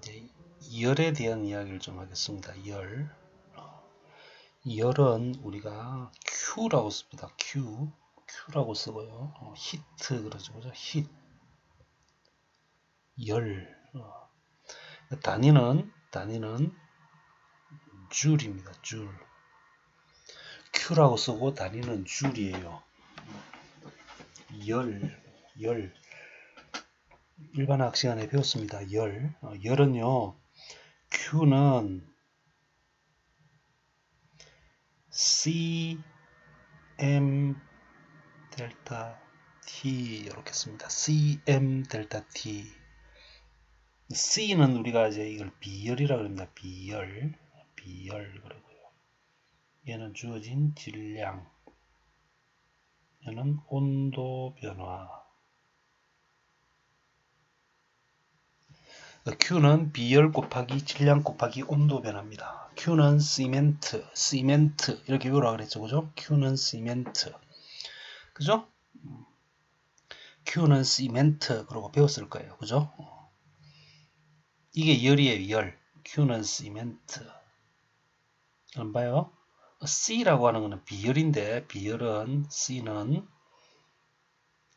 이제 열에 대한 이야기를 좀 하겠습니다. 열은 우리가 Q라고 씁니다. Q라고 쓰고요. 히트 그러죠, 그죠? 열. 단위는 줄입니다. 줄. Q라고 쓰고 단위는 줄이에요. 열. 일반학 시간에 배웠습니다. 열은요, Q는 C M 델타 T 이렇게 씁니다. CM 델타 T. C는 우리가 이제 이걸 비열이라고 합니다. 비열 그러고요. 얘는 주어진 질량. 얘는 온도 변화. Q는 비열 곱하기 질량 곱하기 온도 변화입니다. Q는 시멘트 이렇게 외우라 그랬죠, 그죠? Q는 시멘트, 그죠? Q는 시멘트 그러고 배웠을 거예요, 그죠? 이게 열이에요, 열. Q는 시멘트. 그럼 봐요. C라고 하는 거는 비열인데, 비열은 C는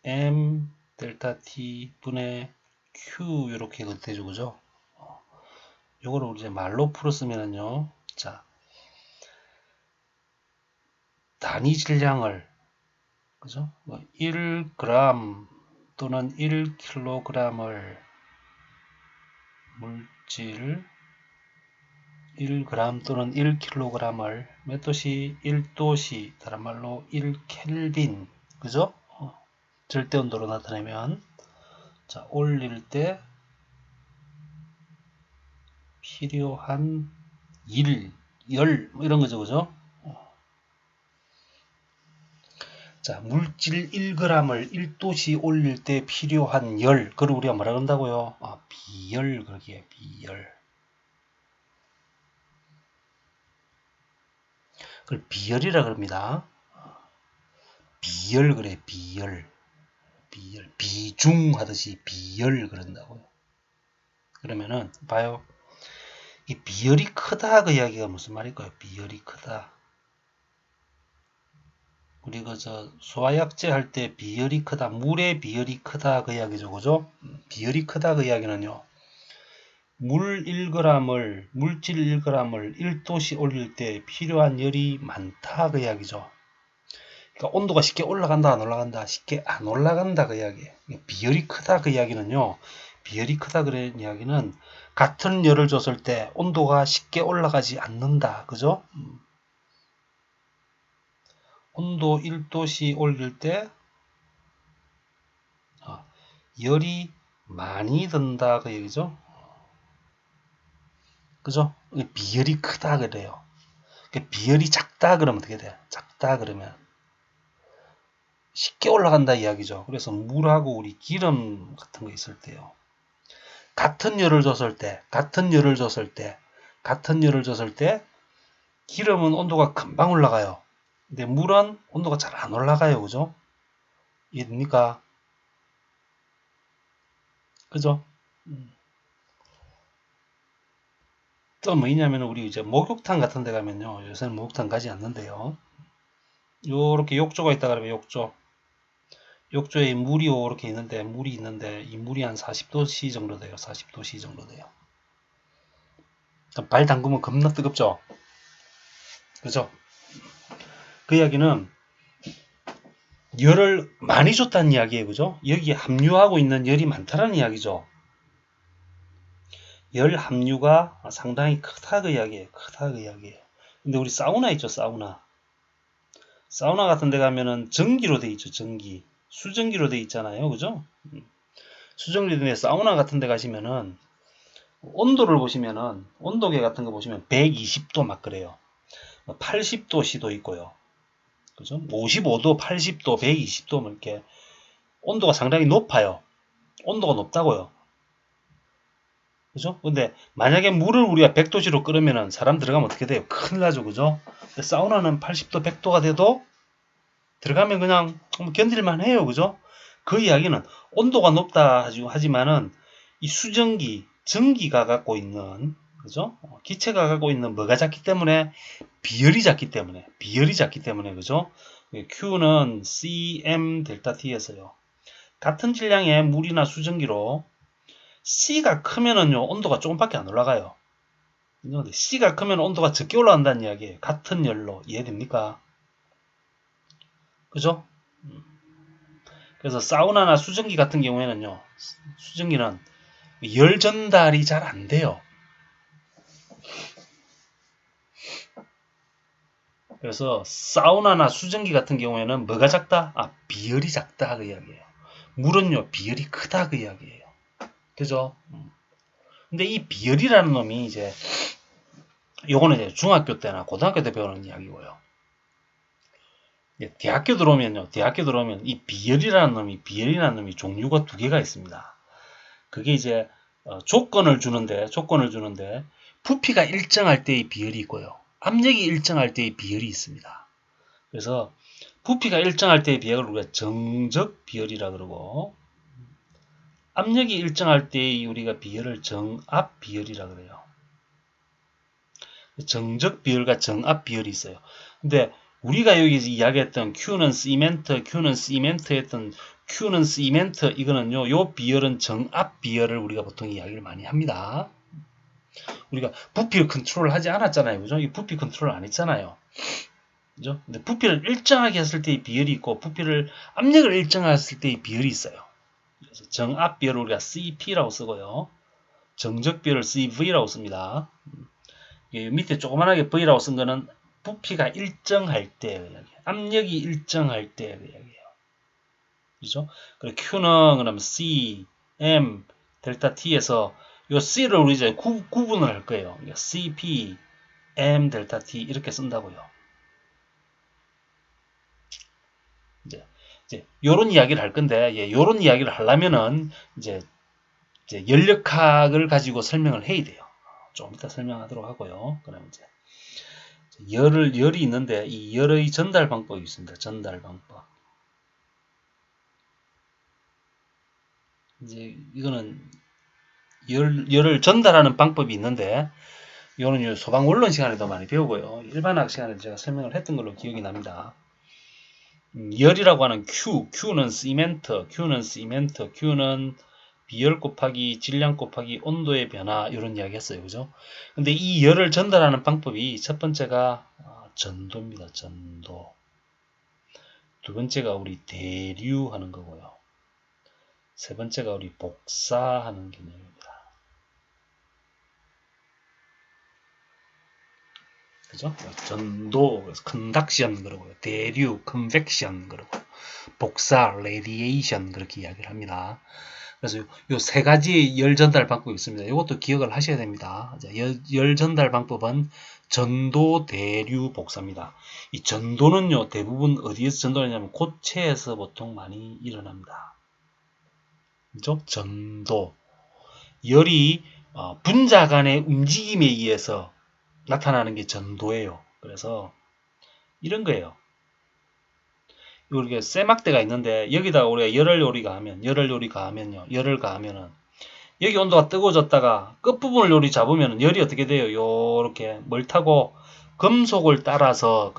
M 델타 T 분의 Q 이렇게 되죠, 그죠? 요거를 이제 말로 풀었으면은요, 자, 단위 질량을, 그죠? 1g 또는 1kg을 물질 1g 또는 1kg을 몇 도씨? 1도씨, 다른 말로 1켈빈, 그죠? 절대 온도로 나타내면, 자, 올릴 때 필요한 열, 뭐 이런 거죠, 그죠? 자, 물질 1g을 1도씨 올릴 때 필요한 열, 그걸 우리가 뭐라 그런다고요? 비열, 그러기에 비열. 그걸 비열이라 그럽니다. 비열 그래, 비열. 비중 하듯이 비열 그런다고요. 그러면은 봐요. 이 비열이 크다 그 이야기가 무슨 말일까요? 비열이 크다. 우리 소화약제 할 때 비열이 크다, 물의 비열이 크다 그 이야기죠, 그죠? 비열이 크다 그 이야기는요, 물질 1g을 1도씨 올릴 때 필요한 열이 많다 그 이야기죠. 그러니까 온도가 쉽게 올라간다 안 올라간다? 쉽게 안 올라간다 그 이야기예요. 비열이 크다 그 이야기는요, 비열이 크다 그런 이야기는 같은 열을 줬을 때 온도가 쉽게 올라가지 않는다, 그죠? 온도 1도씨 올릴 때 열이 많이 든다 그 얘기죠. 그죠? 비열이 크다 그래요. 비열이 작다 그러면 어떻게 돼? 작다 그러면 쉽게 올라간다 이야기죠. 그래서 물하고 우리 기름 같은 거 있을 때요, 같은 열을 줬을 때 기름은 온도가 금방 올라가요. 근데 물은 온도가 잘 안 올라가요, 그죠? 이해됩니까? 그죠? 또 뭐냐면 우리 이제 목욕탕 같은 데 가면요, 요새는 목욕탕 가지 않는데요, 요렇게 욕조가 있다 그러면 욕조에 물이 이렇게 있는데, 이 물이 한 40도씨 정도 돼요. 40도씨 정도 돼요. 발 담그면 겁나 뜨겁죠? 그죠? 그 이야기는 열을 많이 줬다는 이야기예요. 그죠? 여기에 함유하고 있는 열이 많다는 이야기죠. 열 함유가 상당히 크다 그 이야기예요. 근데 우리 사우나 있죠, 사우나 같은 데 가면은 전기로 돼 있죠. 수전기로 돼 있잖아요. 그죠? 수전기로 돼 사우나 같은 데 가시면은 온도를 보시면은, 온도계 같은 거 보시면 120도 막 그래요. 80도씨도 있고요. 그죠? 55도, 80도, 120도 뭐 이렇게 온도가 상당히 높아요. 온도가 높다고요. 그죠? 근데 만약에 물을 우리가 100도씨로 끓으면은 사람 들어가면 어떻게 돼요? 큰일 나죠. 그죠? 사우나는 80도, 100도가 돼도 들어가면 그냥 견딜만 해요. 그죠? 그 이야기는 온도가 높다 하지만은 이 수증기, 전기가 갖고 있는, 그죠? 기체가 갖고 있는 뭐가 작기 때문에? 비열이 작기 때문에. 그죠? Q는 cm 델타 T에서요. 같은 질량의 물이나 수증기로 C가 크면은요, 온도가 조금밖에 안 올라가요. C가 크면 온도가 적게 올라간다는 이야기예요. 같은 열로. 이해됩니까? 그죠? 그래서 사우나나 수증기 같은 경우에는요, 수증기는 열 전달이 잘 안 돼요. 그래서 사우나나 수증기 같은 경우에는 뭐가 작다? 비열이 작다 그 이야기예요. 물은요, 비열이 크다 그 이야기예요. 그죠? 근데 이 비열이라는 놈이 이제 요거는 이제 중학교 때나 고등학교 때 배우는 이야기고요. 대학교 들어오면 이 비열이라는 놈이 종류가 두 개가 있습니다. 그게 이제 조건을 주는데 부피가 일정할 때의 비열이 있고요. 압력이 일정할 때의 비열이 있습니다. 그래서 부피가 일정할 때의 비열을 우리가 정적 비열이라 그러고, 압력이 일정할 때의 우리가 비열을 정압 비열이라 그래요. 정적 비열과 정압 비열이 있어요. 근데 우리가 여기 이야기했던 Q는 시멘트 했던 Q는 시멘트, 이거는요, 요 비열은 정압 비열을 우리가 보통 이야기를 많이 합니다. 우리가 부피를 컨트롤 하지 않았잖아요. 그죠? 이 부피 컨트롤 안 했잖아요. 그죠? 근데 부피를 일정하게 했을 때의 비열이 있고, 부피를 압력을 일정하게 했을 때의 비열이 있어요. 그래서 정압 비열을 우리가 CP라고 쓰고요. 정적 비열을 CV라고 씁니다. 밑에 조그만하게 V라고 쓴 거는 부피가 일정할 때, 압력이 일정할 때 이야기예요. 그죠? 그리고 Q는 그러면 C, M, 델타 T에서 요 C를 우리 이제 구분을 할 거예요. CP, M, 델타 T 이렇게 쓴다고요. 이제 요런 이야기를 할 건데, 요런 이야기를 하려면은 이제 연력학을 가지고 설명을 해야 돼요. 좀 이따 설명하도록 하고요. 그럼 이제 열이 있는데 이 열의 전달 방법이 있습니다. 전달 방법. 이제 이거는 열을 전달하는 방법이 있는데, 이거는 소방 원론 시간에도 많이 배우고요. 일반학 시간에 제가 설명을 했던 걸로 기억이 납니다. 열이라고 하는 Q는 시멘트, Q는 비열 곱하기 질량 곱하기 온도의 변화, 이런 이야기 했어요. 그죠? 근데 이 열을 전달하는 방법이 첫 번째가 전도입니다. 전도. 두 번째가 우리 대류하는 거고요. 세 번째가 우리 복사하는 개념입니다. 그죠? 전도, 컨덕션 그러고요. 대류, 컨벡션 그러고, 복사, 레디에이션 그렇게 이야기를 합니다. 그래서 요 세 가지 열 전달 방법이 있습니다. 이것도 기억을 하셔야 됩니다. 열 전달 방법은 전도, 대류, 복사입니다. 이 전도는요, 대부분 어디에서 전도하냐면 고체에서 보통 많이 일어납니다. 그죠? 전도. 열이 분자 간의 움직임에 의해서 나타나는 게 전도예요. 그래서 이런 거예요. 이렇게 쇠막대가 있는데 여기다 우리가 열을 가하면은 여기 온도가 뜨거워졌다가 끝부분을 요리 잡으면 열이 어떻게 돼요? 요렇게 뭘 타고 금속을 따라서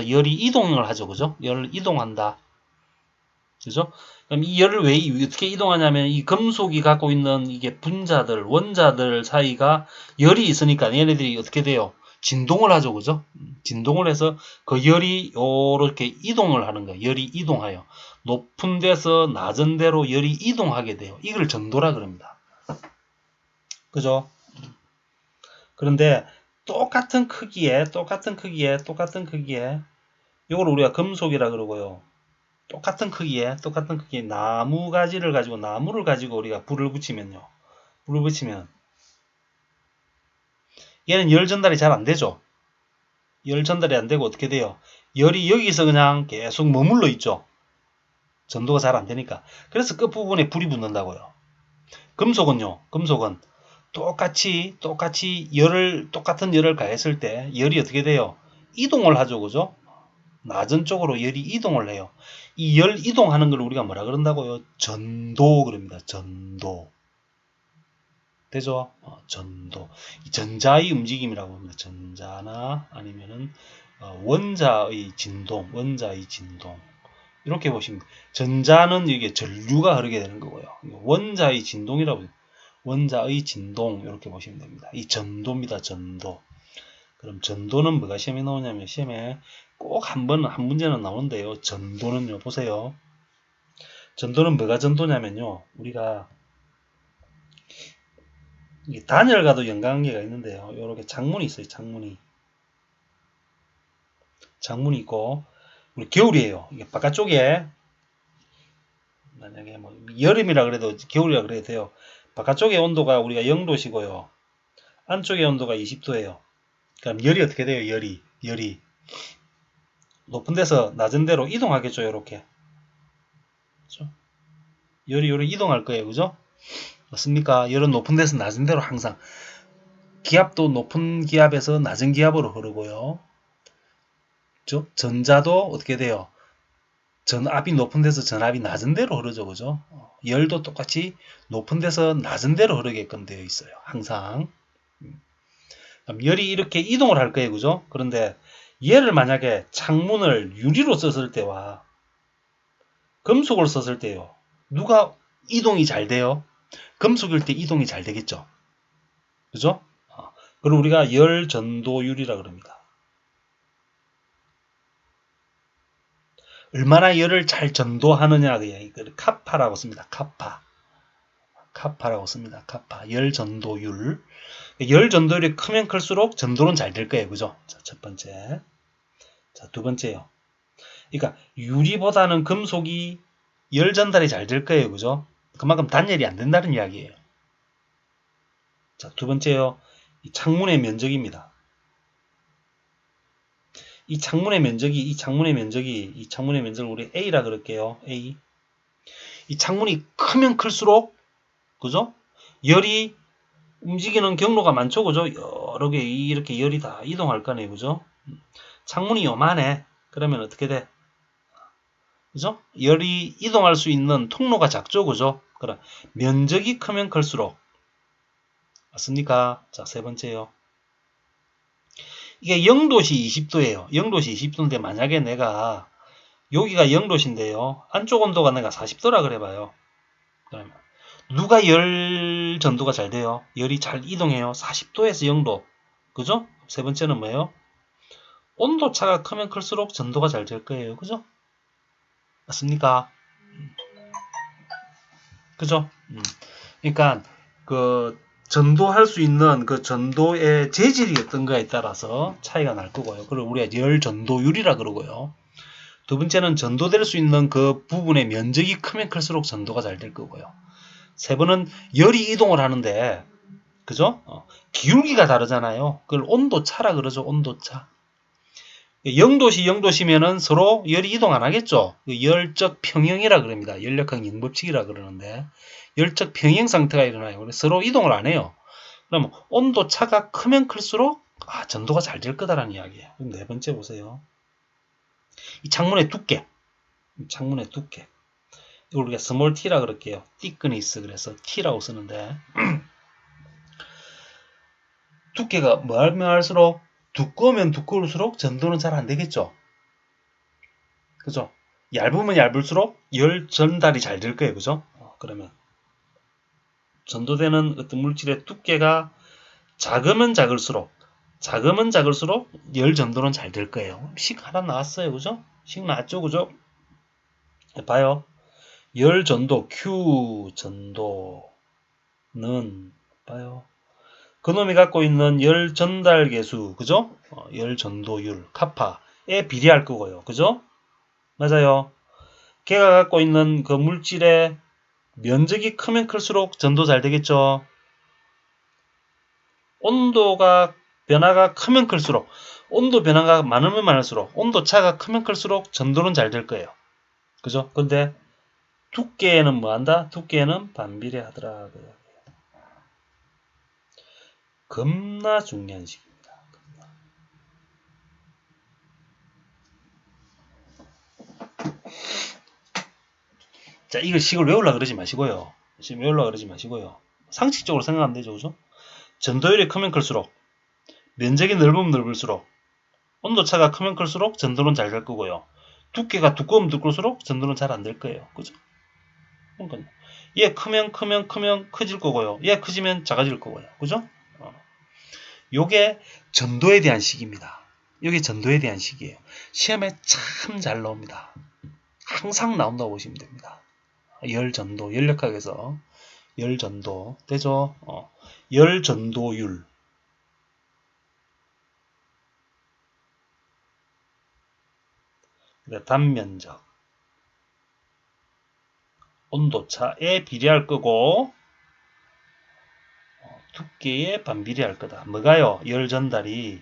열이 이동을 하죠. 그죠? 열을 이동한다. 그죠? 그럼 이 열을 왜 어떻게 이동하냐면 이 금속이 갖고 있는 이게 분자들, 원자들 사이가 열이 있으니까 얘네들이 어떻게 돼요? 진동을 하죠. 그죠? 진동을 해서 그 열이 요렇게 이동을 하는 거예요. 열이 이동하여. 높은 데서 낮은 데로 열이 이동하게 돼요. 이걸 전도라 그럽니다. 그죠? 그런데 똑같은 크기에 이걸 우리가 금속이라 그러고요. 똑같은 크기에 나무를 가지고 우리가 불을 붙이면 얘는 열 전달이 잘 안 되죠. 열 전달이 안 되고 어떻게 돼요? 열이 여기서 그냥 계속 머물러 있죠. 전도가 잘 안 되니까. 그래서 끝부분에 불이 붙는다고요. 금속은 똑같이 똑같은 열을 가했을 때 열이 어떻게 돼요? 이동을 하죠. 그죠? 낮은 쪽으로 열이 이동을 해요. 이 열 이동하는 걸 우리가 뭐라 그런다고요? 전도 그럽니다. 전도. 되죠? 전도. 전자의 움직임이라고 합니다. 전자나 아니면은 원자의 진동, 원자의 진동. 이렇게 보시면 전자는 이게 전류가 흐르게 되는 거고요. 원자의 진동이라고 원자의 진동 이렇게 보시면 됩니다. 이 전도입니다. 전도. 그럼 전도는 뭐가 시험에 나오냐면 시험에 꼭 한 문제는 나오는데요. 전도는요. 보세요. 전도는 뭐가 전도냐면요. 우리가 단열과도 연관관계가 있는데요. 이렇게 장문이 있어요. 장문이 있고 우리 겨울이에요. 이게 바깥쪽에 만약에 뭐 여름이라 그래도 겨울이라 그래도 돼요. 바깥쪽의 온도가 우리가 0도시고요. 안쪽의 온도가 20도예요. 그럼 열이 어떻게 돼요? 열이 높은 데서 낮은 데로 이동하겠죠. 이렇게. 그렇죠? 열이 요렇게 이동할 거예요. 그죠? 맞습니까? 열은 높은 데서 낮은 데로 항상 기압도 높은 기압에서 낮은 기압으로 흐르고요. 그죠? 전자도 어떻게 돼요? 전압이 높은 데서 전압이 낮은 데로 흐르죠. 그죠? 열도 똑같이 높은 데서 낮은 데로 흐르게끔 되어 있어요. 항상. 열이 이렇게 이동을 할 거예요. 그죠? 그런데 얘를 만약에 창문을 유리로 썼을 때와 금속을 썼을 때요. 누가 이동이 잘 돼요? 금속일 때 이동이 잘 되겠죠. 그죠? 그걸 우리가 열 전도율이라 그럽니다. 얼마나 열을 잘 전도하느냐 그 카파라고 씁니다. 카파라고 씁니다. 카파. 열 전도율. 열 전도율이 크면 클수록 전도는 잘 될 거예요. 그죠? 자, 첫 번째. 자, 두 번째요. 그러니까 유리보다는 금속이 열 전달이 잘 될 거예요. 그죠? 그만큼 단열이 안 된다는 이야기예요. 자, 두 번째요. 이 창문의 면적입니다. 이 창문의 면적을 우리 A라 그럴게요. A. 이 창문이 크면 클수록, 그죠? 열이 움직이는 경로가 많죠. 그죠? 여러 개, 이렇게 열이 다 이동할 거네요. 그죠? 창문이 요만해. 그러면 어떻게 돼? 그죠? 열이 이동할 수 있는 통로가 작죠. 그죠? 그럼 면적이 크면 클수록. 맞습니까? 자, 세 번째요. 이게 0도시 20도예요. 0도시 20도인데 만약에 내가 여기가 0도신데요. 안쪽 온도가 내가 40도라 그래봐요. 그러면 누가 열 전도가 잘 돼요? 열이 잘 이동해요. 40도에서 0도. 그죠? 세 번째는 뭐예요? 온도 차가 크면 클수록 전도가 잘 될 거예요. 그죠? 맞습니까? 그죠? 그러니까 그 전도할 수 있는 그 전도의 재질이 어떤가에 따라서 차이가 날 거고요. 그리고 우리가 열 전도율이라 그러고요. 두 번째는 전도될 수 있는 그 부분의 면적이 크면 클수록 전도가 잘 될 거고요. 세 번은 열이 이동을 하는데, 그죠? 기울기가 다르잖아요. 그걸 온도차라 그러죠. 온도차. 0도시면은 서로 열이 이동 안 하겠죠. 열적 평형이라 그럽니다. 열역학 영법칙이라 그러는데 열적 평형 상태가 일어나요. 서로 이동을 안 해요. 그러면 온도차가 크면 클수록 전도가 잘 될 거다라는 이야기예요. 그럼 네 번째 보세요. 이 창문의 두께. 이걸 우리가 스몰 t라 그럴게요. thickness 그래서 t라고 쓰는데 두께가 뭐하면 할수록 두꺼우면 두꺼울수록 전도는 잘 안 되겠죠. 그죠? 얇으면 얇을수록 열 전달이 잘 될 거예요. 그죠? 그러면 전도되는 어떤 물질의 두께가 작으면 작을수록 열 전도는 잘 될 거예요. 식 하나 나왔어요. 그죠? 식 나왔죠. 그죠? 봐요. 열 전도 Q 전도는 봐요. 그놈이 갖고 있는 열 전달 계수, 그죠? 열 전도율, 카파에 비례할 거고요. 그죠? 맞아요. 걔가 갖고 있는 그 물질의 면적이 크면 클수록 전도 잘 되겠죠. 온도가 변화가 크면 클수록, 온도 변화가 많으면 많을수록, 온도 차가 크면 클수록 전도는 잘 될 거예요. 그죠? 근데 두께에는 뭐 한다? 두께에는 반비례하더라. 겁나 중요한 식입니다. 자, 이걸 식을 외우려고 그러지 마시고요. 지금 외우려고 그러지 마시고요. 상식적으로 생각하면 되죠. 그죠? 전도율이 크면 클수록, 면적이 넓으면 넓을수록, 온도차가 크면 클수록 전도는 잘 될 거고요. 두께가 두꺼우면 두꺼울수록 전도는 잘 안 될 거예요. 그죠? 그러니까 얘 크면 커질 거고요. 얘 커지면 작아질 거고요. 그죠? 요게 전도에 대한 식입니다. 요게 전도에 대한 식이에요. 시험에 참 잘 나옵니다. 항상 나온다고 보시면 됩니다. 열전도, 열역학에서 열전도 되죠? 열전도율, 단면적, 온도차에 비례할 거고 두께에 반비례할 거다. 뭐가요? 열전달이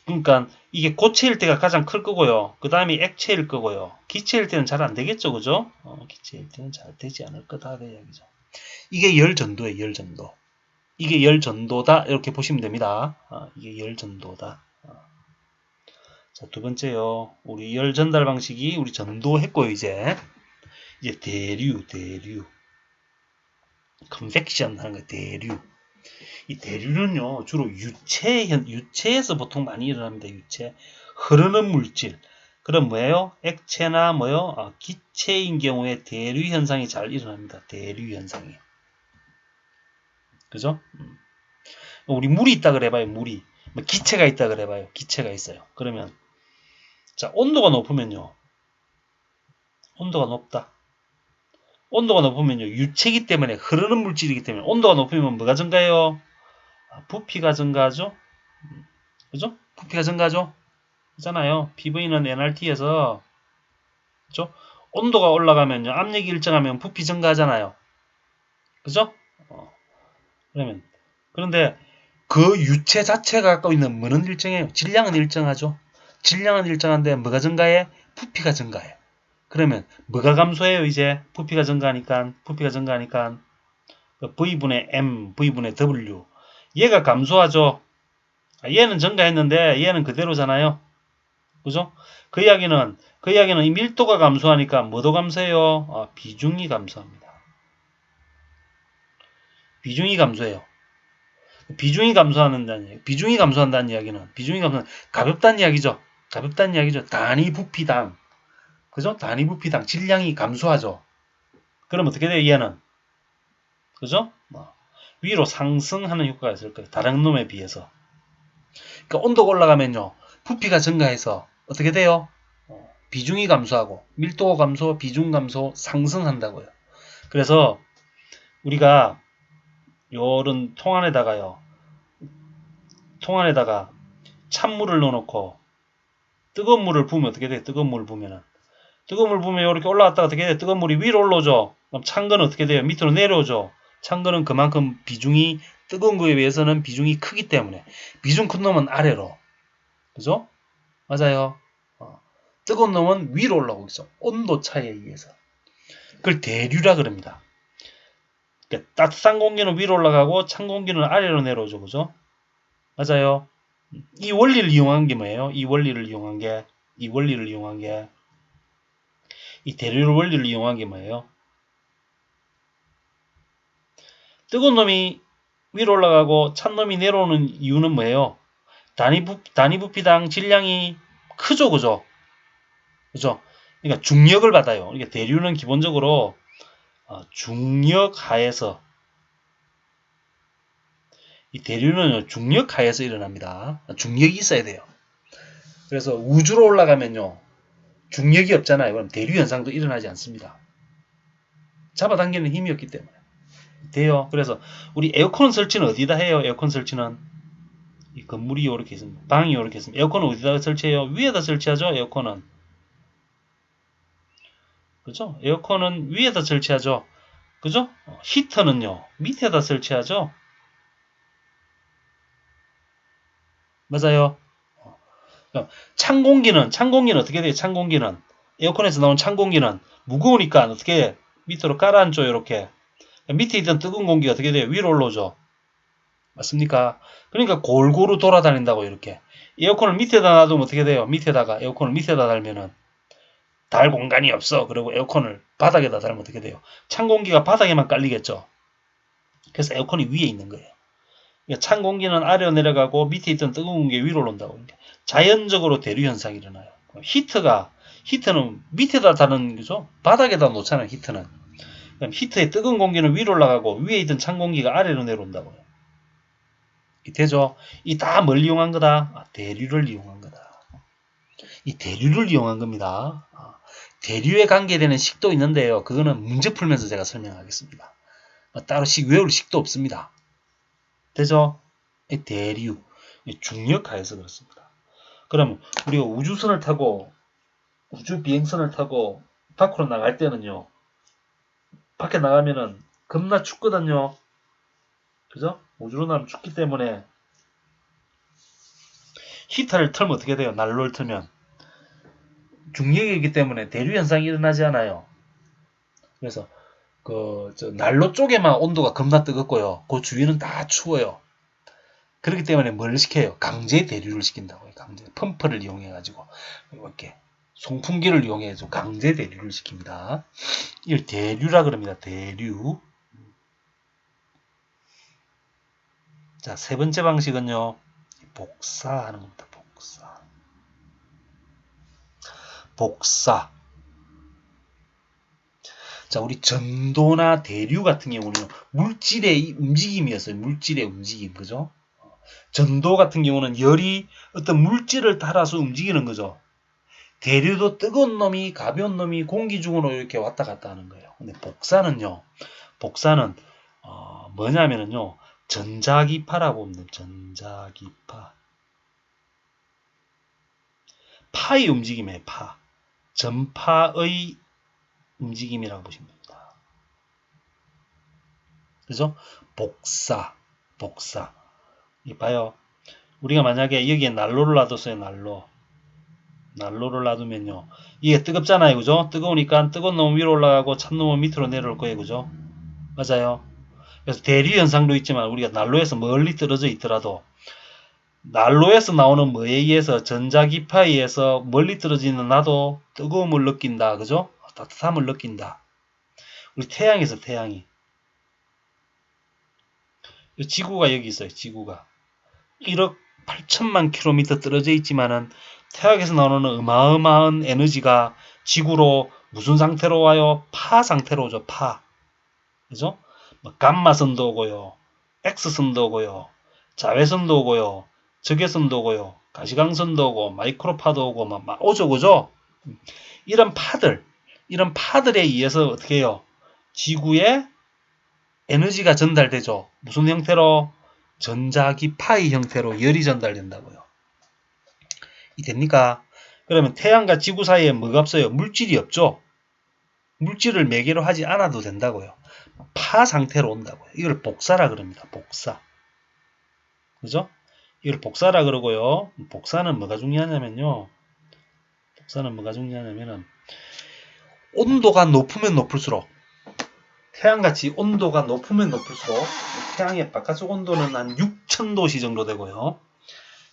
그러니까 이게 고체일 때가 가장 클 거고요. 그 다음에 액체일 거고요. 기체일 때는 잘 안 되겠죠, 그죠? 기체일 때는 잘 되지 않을 거다, 그 이야기죠. 이게 열전도예요, 열전도. 이게 열전도다, 이렇게 보시면 됩니다. 이게 열전도다. 자, 두 번째요. 우리 열전달 방식이 우리 전도했고요, 이제 대류. 컨벡션 하는 거, 대류. 이 대류는요, 주로 유체에서 보통 많이 일어납니다. 유체. 흐르는 물질. 그럼 뭐예요? 액체나 뭐요? 기체인 경우에 대류 현상이 잘 일어납니다. 대류 현상이. 그죠? 우리 물이 있다 그래봐요. 물이. 뭐 기체가 있다 그래봐요. 기체가 있어요. 그러면 자, 온도가 높으면요. 온도가 높다. 온도가 높으면요. 유체이기 때문에 흐르는 물질이기 때문에 온도가 높으면 뭐가 증가해요? 부피가 증가하죠. 그죠? 부피가 증가하죠. 있잖아요. PV는 nRT에서 그죠? 온도가 올라가면요. 압력이 일정하면 부피 증가하잖아요. 그죠? 그러면 그런데 그 유체 자체가 갖고 있는 뭐는 일정해요. 질량은 일정하죠. 질량은 일정한데 뭐가 증가해? 부피가 증가해. 그러면 뭐가 감소해요? 이제 부피가 증가하니까 V분의 M, V분의 W 얘가 감소하죠. 얘는 증가했는데 얘는 그대로잖아요. 그죠? 그 이야기는 이 밀도가 감소하니까 뭐도 감소해요? 비중이 감소합니다. 비중이 감소해요. 비중이 감소한다는 이야기는 가볍다는 이야기죠. 단위 부피당. 그죠? 단위 부피당 질량이 감소하죠. 그럼 어떻게 돼요? 얘는. 그죠? 위로 상승하는 효과가 있을 거예요. 다른 놈에 비해서. 그러니까 온도가 올라가면요. 부피가 증가해서 어떻게 돼요? 비중이 감소하고 밀도가 감소, 비중 감소, 상승한다고요. 그래서 우리가 요런 통 안에다가 찬물을 넣어놓고 뜨거운 물을 부으면 어떻게 돼요? 뜨거운 물 부으면 이렇게 올라갔다가 어떻게 돼요? 뜨거운 물이 위로 올라오죠. 그럼 찬 거는 어떻게 돼요? 밑으로 내려오죠. 찬 거는 그만큼 비중이 뜨거운 거에 비해서는 비중이 크기 때문에 비중 큰 놈은 아래로. 그죠? 맞아요. 뜨거운 놈은 위로 올라오고 있어. 온도 차이에 의해서. 그걸 대류라 그럽니다. 그러니까 따뜻한 공기는 위로 올라가고 찬 공기는 아래로 내려오죠. 그죠? 맞아요. 이 원리를 이용한 게 뭐예요? 이 대류 원리를 이용한 게 뭐예요? 뜨거운 놈이 위로 올라가고 찬 놈이 내려오는 이유는 뭐예요? 단위 부피당 질량이 크죠, 그죠? 그죠? 그러니까 중력을 받아요. 그러니까 대류는 기본적으로 중력 하에서 이 대류는 중력 하에서 일어납니다. 중력이 있어야 돼요. 그래서 우주로 올라가면요. 중력이 없잖아요. 그럼 대류 현상도 일어나지 않습니다. 잡아당기는 힘이 없기 때문에. 돼요. 그래서 우리 에어컨 설치는 어디다 해요? 에어컨 설치는 이 건물이 이렇게 있습니다. 방이 이렇게 있습니다. 에어컨은 어디다 설치해요? 위에다 설치하죠. 에어컨은. 그죠? 에어컨은 위에다 설치하죠. 그죠? 히터는요. 밑에다 설치하죠. 맞아요. 찬 공기는 어떻게 돼요? 찬 공기는 에어컨에서 나온 찬 공기는 무거우니까 어떻게 밑으로 가라앉죠. 이렇게 밑에 있던 뜨거운 공기가 어떻게 돼요? 위로 올라오죠. 맞습니까? 그러니까 골고루 돌아다닌다고 이렇게. 에어컨을 밑에다 놔두면 어떻게 돼요? 에어컨을 밑에다 달면은 달 공간이 없어. 그리고 에어컨을 바닥에다 달면 어떻게 돼요? 찬 공기가 바닥에만 깔리겠죠. 그래서 에어컨이 위에 있는 거예요. 그러니까 찬 공기는 아래로 내려가고 밑에 있던 뜨거운 공기 위로 올라온다고. 자연적으로 대류 현상이 일어나요. 히트는 밑에다 다는 거죠. 바닥에다 놓잖아요. 히트는. 그럼 히트의 뜨거운 공기는 위로 올라가고 위에 있던 찬 공기가 아래로 내려온다고요. 되죠? 이 다 뭘 이용한 거다? 대류를 이용한 거다. 이 대류를 이용한 겁니다. 대류에 관계되는 식도 있는데요. 그거는 문제 풀면서 제가 설명하겠습니다. 따로 외울 식도 없습니다. 되죠? 이 대류, 중력하에서 그렇습니다. 그럼 우리가 우주선을 타고 우주 비행선을 타고 밖으로 나갈 때는요. 밖에 나가면은 겁나 춥거든요. 그죠? 우주로 나면 춥기 때문에 히터를 틀면 어떻게 돼요? 난로를 틀면 중력이 있기 때문에 대류 현상이 일어나지 않아요. 그래서 난로 쪽에만 온도가 겁나 뜨겁고요. 그 주위는 다 추워요. 그렇기 때문에 뭘 시켜요? 강제 대류를 시킨다고요. 강제 펌프를 이용해 가지고 이렇게 송풍기를 이용해 서 강제 대류를 시킵니다. 이걸 대류라 그럽니다. 대류. 자, 세 번째 방식은요. 복사하는 겁니다. 복사. 자, 우리 전도나 대류 같은 경우는 물질의 움직임이었어요. 물질의 움직임. 그죠? 전도 같은 경우는 열이 어떤 물질을 따라서 움직이는 거죠. 대류도 뜨거운 놈이 가벼운 놈이 공기 중으로 이렇게 왔다 갔다 하는 거예요. 근데 복사는 뭐냐면은요. 전자기파라고 합니다. 전자기파. 파의 움직임이에요. 전파의 움직임이라고 보시면 됩니다. 그죠? 복사. 봐요. 우리가 만약에 여기에 난로를 놔뒀어요. 난로를 놔두면요. 이게 뜨겁잖아요. 그죠? 뜨거우니까 뜨거운 놈은 위로 올라가고 찬 놈은 밑으로 내려올 거예요. 그죠? 맞아요. 그래서 대류 현상도 있지만 우리가 난로에서 멀리 떨어져 있더라도 난로에서 나오는 뭐에 의해서 전자기파에 의해서 멀리 떨어지는 나도 뜨거움을 느낀다. 그죠? 따뜻함을 느낀다. 우리 태양이. 지구가 여기 있어요. 지구가. 1억 8천만 킬로미터 떨어져 있지만은 태양에서 나오는 어마어마한 에너지가 지구로 무슨 상태로 와요? 파 상태로 오죠. 그죠? 감마선도 오고요. X선도 오고요. 자외선도 오고요. 적외선도 오고요. 가시광선도 오고 마이크로파도 오고 막 오죠. 그죠? 이런 파들에 의해서 어떻게 해요? 지구에 에너지가 전달되죠. 무슨 형태로? 전자기파의 형태로 열이 전달된다고요. 이 됩니까? 그러면 태양과 지구 사이에 뭐가 없어요? 물질이 없죠. 물질을 매개로 하지 않아도 된다고요. 파 상태로 온다고요. 이걸 복사라 그럽니다. 복사. 그죠? 이걸 복사라 그러고요. 복사는 뭐가 중요하냐면요. 온도가 높으면 높을수록 태양같이 온도가 높으면 높을수록 태양의 바깥쪽 온도는 한 6,000도씨 정도 되고요.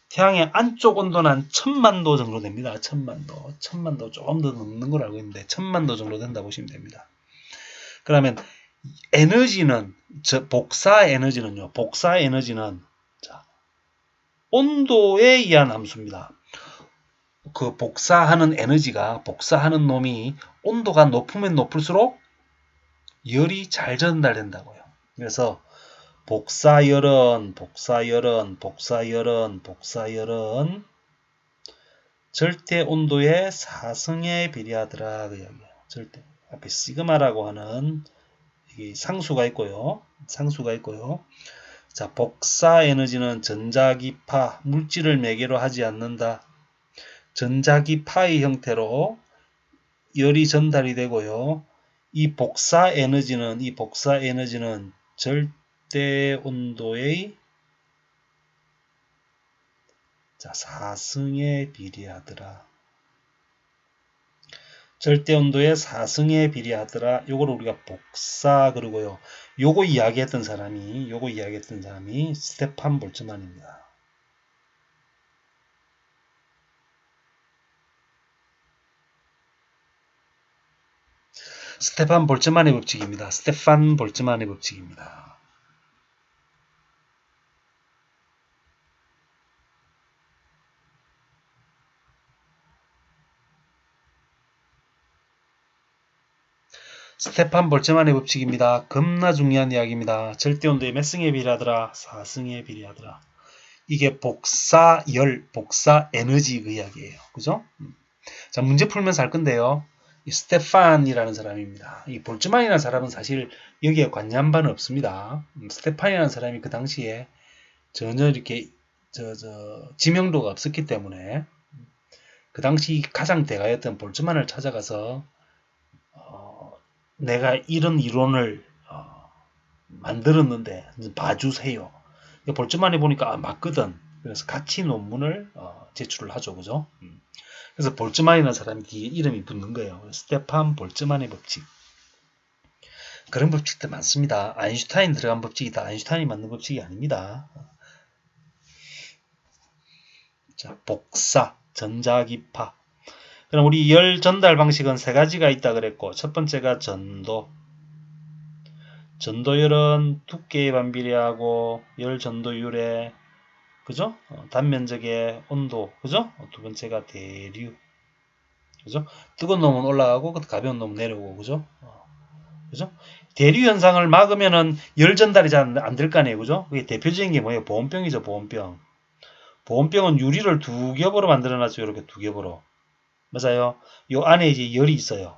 태양의 안쪽 온도는 한 1,000만도 정도 됩니다. 1,000만도 조금 더 넘는 걸 알고 있는데 1,000만도 정도 된다 보시면 됩니다. 그러면 복사 에너지는요. 온도에 의한 함수입니다. 그 복사하는 놈이 온도가 높으면 높을수록 열이 잘 전달된다고요. 그래서 복사열은 절대 온도의 4승에 비례하더라. 그 이야기예요. 절대. 앞에 시그마라고 하는 상수가 있고요. 자, 복사 에너지는 전자기파, 물질을 매개로 하지 않는다. 전자기파의 형태로 열이 전달이 되고요. 이 복사 에너지는 절대 온도의 4승에 비례하더라. 절대 온도의 4승에 비례하더라. 요걸 우리가 복사 그러고요. 요거 이야기했던 사람이 스테판 볼츠만입니다. 스테판 볼츠만의 법칙입니다. 스테판 볼츠만의 법칙입니다. 스테판 볼츠만의 법칙입니다. 겁나 중요한 이야기입니다. 절대온도의 몇 승에 비례하더라? 4승에 비례하더라. 이게 복사열, 복사 에너지 그 이야기예요. 그죠? 자, 문제 풀면서 할 건데요. 이 스테판이라는 사람입니다. 이 볼츠만이라는 사람은 사실 여기에 관여한 바는 없습니다. 스테판이라는 사람이 그 당시에 전혀 이렇게 지명도가 없었기 때문에 그 당시 가장 대가였던 볼츠만을 찾아가서 내가 이런 이론을 만들었는데 봐주세요. 볼츠만이 보니까 맞거든. 그래서 같이 논문을 제출을 하죠. 그죠? 그래서 볼츠만이라는 사람이 뒤에 이름이 붙는 거예요. 스테판 볼츠만의 법칙. 그런 법칙도 많습니다. 아인슈타인 들어간 법칙이다. 아인슈타인이 만든 법칙이 아닙니다. 자, 복사, 전자기파. 그럼 우리 열 전달 방식은 세 가지가 있다 그랬고, 첫 번째가 전도. 전도열은 두께에 반비례하고 열 전도율에 그죠? 단면적의 온도 그죠? 두 번째가 대류 그죠? 뜨거운 놈은 올라가고 가벼운 놈은 내려오고 그죠? 그죠? 대류 현상을 막으면은 열 전달이 잘 안 될 거 아니에요 그죠? 그게 대표적인 게 뭐예요? 보온병이죠 보온병. 보온병은 유리를 두 겹으로 만들어놨죠. 이렇게 두 겹으로. 맞아요. 요 안에 이제 열이 있어요.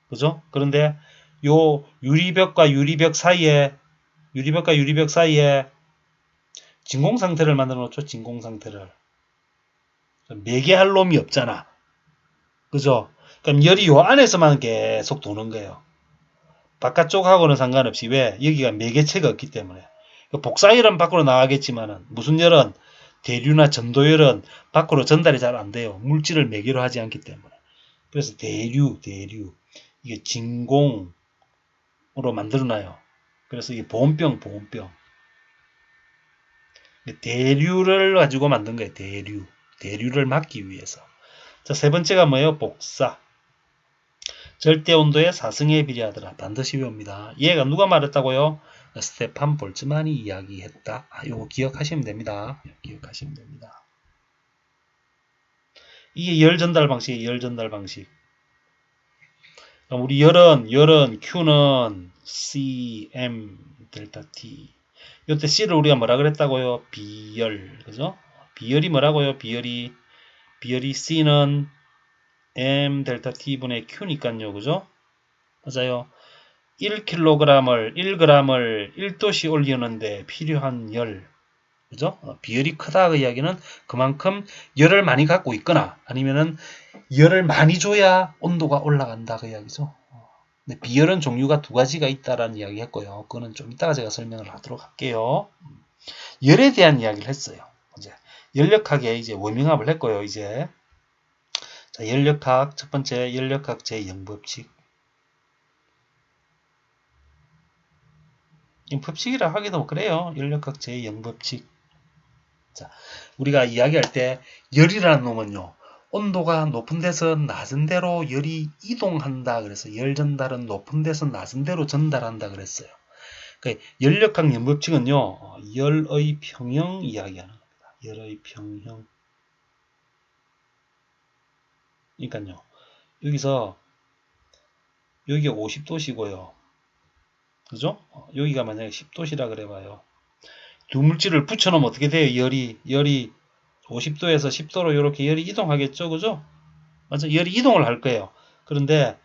그죠? 그런데 요 유리벽과 유리벽 사이에 진공 상태를 만들어 놓죠. 진공 상태를. 매개할 놈이 없잖아. 그죠? 그럼 열이 요 안에서만 계속 도는 거예요. 바깥쪽하고는 상관없이. 왜? 여기가 매개체가 없기 때문에. 복사열은 밖으로 나가겠지만은 무슨 열은 대류나 전도열은 밖으로 전달이 잘 안 돼요. 물질을 매개로 하지 않기 때문에. 그래서 대류 이게 진공으로 만들어놔요. 그래서 이게 보온병. 대류를 가지고 만든 거예요. 대류를 막기 위해서. 자, 세 번째가 뭐예요? 복사. 절대 온도의 4승에 비례하더라. 반드시 외웁니다. 얘가 누가 말했다고요? 스테판 볼츠만이 이야기했다. 요거 기억하시면 됩니다. 기억하시면 됩니다. 이게 열 전달 방식이에요. 열 전달 방식. 그럼 우리 열은 Q는 C, M, 델타 T. 요때 C를 우리가 뭐라 그랬다고요? 비열. 그죠? 비열이 뭐라고요? 비열이 C는 M 델타 T분의 Q니까요. 그죠? 맞아요. 1kg을 1도씨 올리는데 필요한 열. 그죠? 비열이 크다 그 이야기는 그만큼 열을 많이 갖고 있거나 아니면은 열을 많이 줘야 온도가 올라간다 그 이야기죠. 근데 비열은 종류가 두 가지가 있다라는 이야기 했고요. 그거는 좀 이따가 제가 설명을 하도록 할게요. 열에 대한 이야기를 했어요. 이제 열역학에 이제 워밍업을 했고요. 이제 자, 열역학 첫 번째 열역학 제0법칙. 법칙이라 하기도 그래요. 열역학 제0법칙. 자, 우리가 이야기할 때 열이라는 놈은요. 온도가 높은 데서 낮은 데로 열이 이동한다 그래서 열 전달은 높은 데서 낮은 데로 전달한다 그랬어요. 그러니까 열역학 연법칙은요. 열의 평형 이야기하는 겁니다. 열의 평형. 그러니까요. 여기서 여기가 50도시고요. 그죠? 여기가 만약에 10도시라 그래봐요. 두 물질을 붙여놓으면 어떻게 돼요? 열이 50도에서 10도로 이렇게 열이 이동하겠죠? 그죠? 맞아. 열이 이동을 할 거예요. 그런데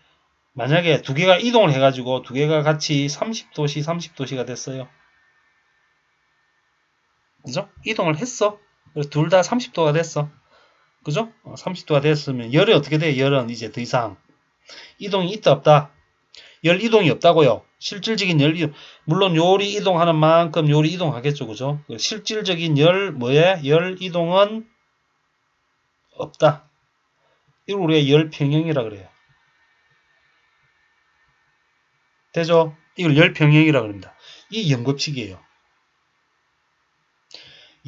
만약에 두 개가 이동을 해가지고 두 개가 같이 30도씨가 됐어요. 그죠? 이동을 했어. 그래서 둘 다 30도가 됐어. 그죠? 30도가 됐으면 열이 어떻게 돼? 열은 이제 더 이상 이동이 있다 없다? 열 이동이 없다고요. 실질적인 열 이동. 물론 요리 이동하는 만큼 요리 이동하겠죠. 그죠? 실질적인 열 이동은 없다. 이걸 우리가 열 평형이라 그래요. 되죠? 이걸 열 평형이라 그럽니다. 이 연급칙이에요.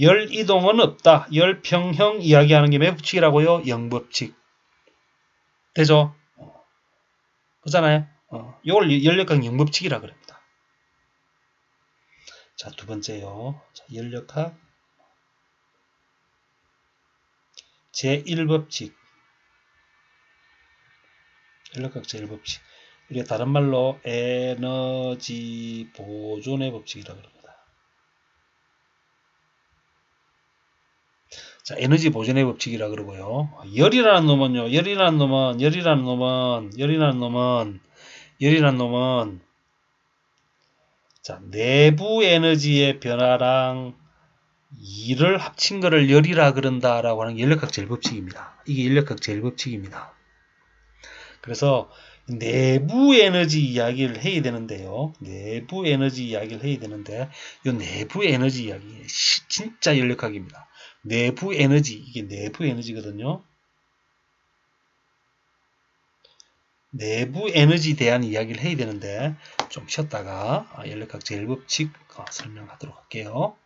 열 이동은 없다. 열 평형 이야기하는 게 몇 법칙이라고요? 영법칙. 되죠? 그잖아요. 이걸 연력학 영법칙이라 그럽니다. 자, 두 번째요. 자, 연력학 제1법칙. 연력학 제1법칙. 우리가 다른 말로 에너지 보존의 법칙이라고 합니다. 자, 에너지 보존의 법칙이라 그러고요. 열이라는 놈은 자, 내부 에너지의 변화랑 2를 합친 거를 열이라 그런다라고 하는 게 연력학 제1법칙입니다. 이게 연력학 제1법칙입니다. 그래서 내부 에너지 이야기를 해야 되는데요. 내부 에너지 이야기를 해야 되는데 이 내부 에너지 이야기 진짜 연력학입니다. 내부 에너지, 이게 내부 에너지거든요. 내부 에너지에 대한 이야기를 해야 되는데 좀 쉬었다가 연력학 제1법칙 설명하도록 할게요.